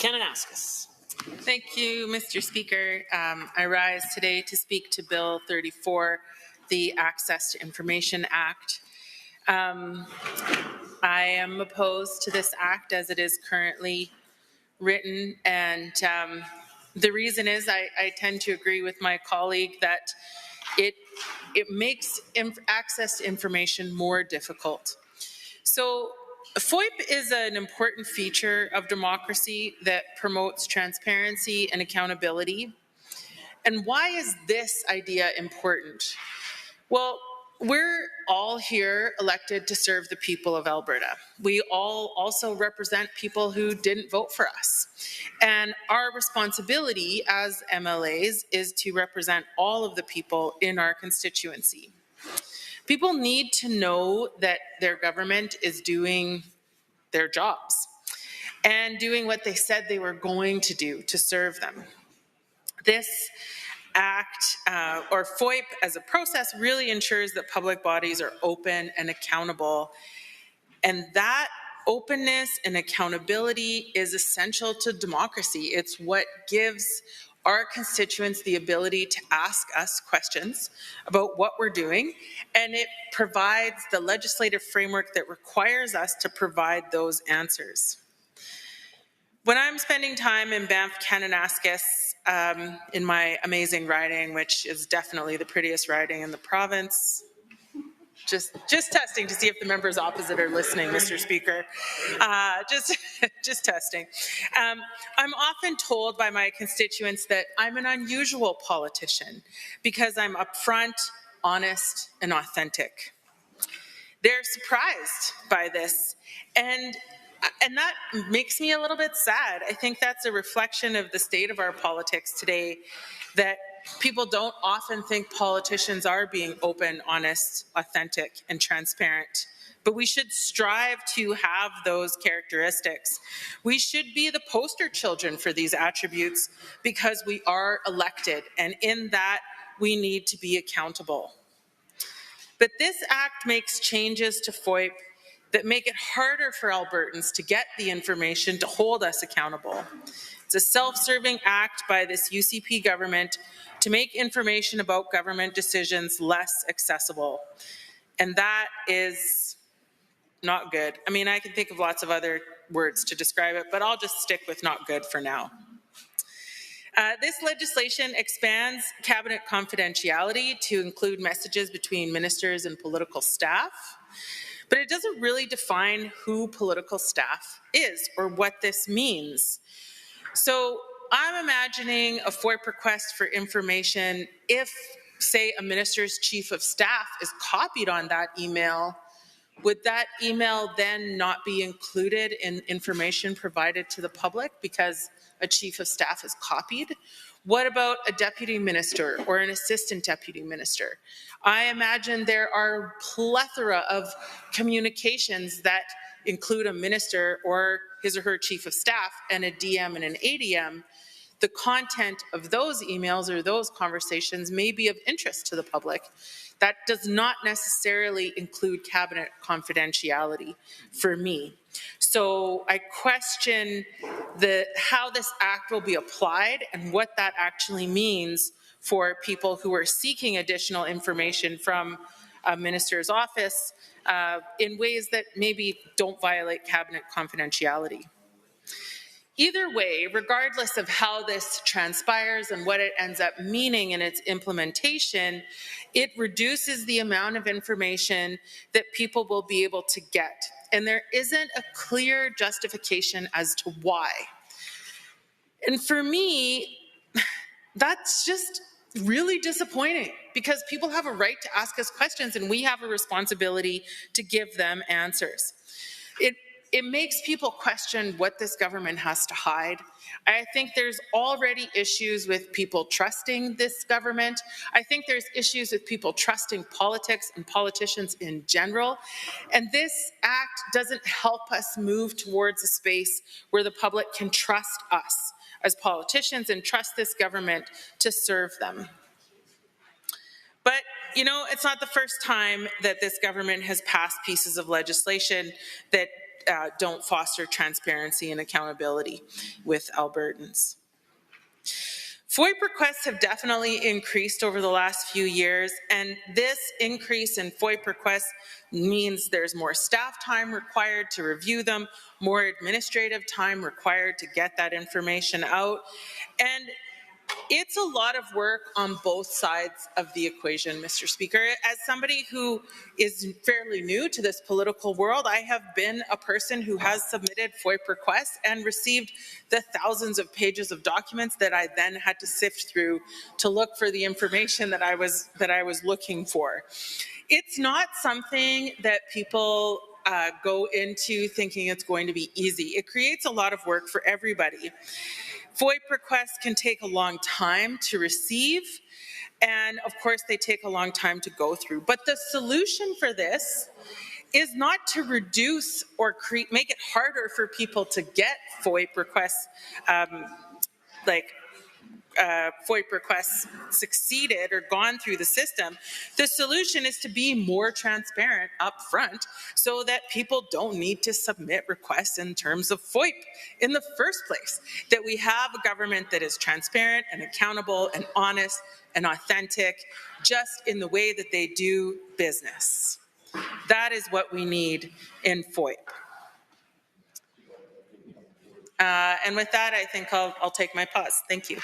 Banff-Kananaskis. Thank you, Mr. Speaker. I rise today to speak to Bill 34, the Access to Information Act. I am opposed to this act as it is currently written, and the reason is I tend to agree with my colleague that it makes access to information more difficult. So FOIP is an important feature of democracy that promotes transparency and accountability. And why is this idea important? Well, we're all here elected to serve the people of Alberta. We all also represent people who didn't vote for us. And our responsibility as MLAs is to represent all of the people in our constituency. People need to know that their government is doing their jobs and doing what they said they were going to do to serve them. This act, or FOIP as a process, really ensures that public bodies are open and accountable. And that openness and accountability is essential to democracy. It's what gives our constituents the ability to ask us questions about what we're doing, and it provides the legislative framework that requires us to provide those answers. When I'm spending time in Banff-Kananaskis, in my amazing riding, which is definitely the prettiest riding in the province, just testing to see if the members opposite are listening, Mr. Speaker. Just testing. I'm often told by my constituents that I'm an unusual politician because I'm upfront, honest, and authentic. They're surprised by this, and that makes me a little bit sad. I think that's a reflection of the state of our politics today, that people don't often think politicians are being open, honest, authentic, and transparent. But we should strive to have those characteristics. We should be the poster children for these attributes because we are elected, and in that, we need to be accountable. But this act makes changes to FOIP that make it harder for Albertans to get the information to hold us accountable. It's a self-serving act by this UCP government to make information about government decisions less accessible. And that is not good. I mean, I can think of lots of other words to describe it, but I'll just stick with not good for now. This legislation expands cabinet confidentiality to include messages between ministers and political staff, but it doesn't really define who political staff is or what this means. So I'm imagining a FOIP request for information if, say, a minister's chief of staff is copied on that email. Would that email then not be included in information provided to the public because a chief of staff is copied? What about a deputy minister or an assistant deputy minister? I imagine there are plethora of communications that include a minister or his or her chief of staff and a DM and an ADM. The content of those emails or those conversations may be of interest to the public. That does not necessarily include cabinet confidentiality for me. So I question how this act will be applied and what that actually means for people who are seeking additional information from a minister's office in ways that maybe don't violate cabinet confidentiality. Either way, regardless of how this transpires and what it ends up meaning in its implementation, it reduces the amount of information that people will be able to get. And there isn't a clear justification as to why. And for me, that's just really disappointing because people have a right to ask us questions and we have a responsibility to give them answers. It makes people question what this government has to hide. I think there's already issues with people trusting this government. I think there's issues with people trusting politics and politicians in general. And this act doesn't help us move towards a space where the public can trust us as politicians and trust this government to serve them. But, you know, it's not the first time that this government has passed pieces of legislation that don't foster transparency and accountability with Albertans. FOIP requests have definitely increased over the last few years, and this increase in FOIP requests means there's more staff time required to review them, more administrative time required to get that information out, and it's a lot of work on both sides of the equation, Mr. Speaker. As somebody who is fairly new to this political world, I have been a person who has submitted FOIP requests and received the thousands of pages of documents that I then had to sift through to look for the information that I was looking for. It's not something that people go into thinking it's going to be easy. It creates a lot of work for everybody. FOIP requests can take a long time to receive, and of course they take a long time to go through. But the solution for this is not to reduce or make it harder for people to get FOIP requests, FOIP requests succeeded or gone through the system. The solution is to be more transparent up front so that people don't need to submit requests in terms of FOIP in the first place. That we have a government that is transparent and accountable and honest and authentic just in the way that they do business. That is what we need in FOIP. And with that, I think I'll take my pause. Thank you.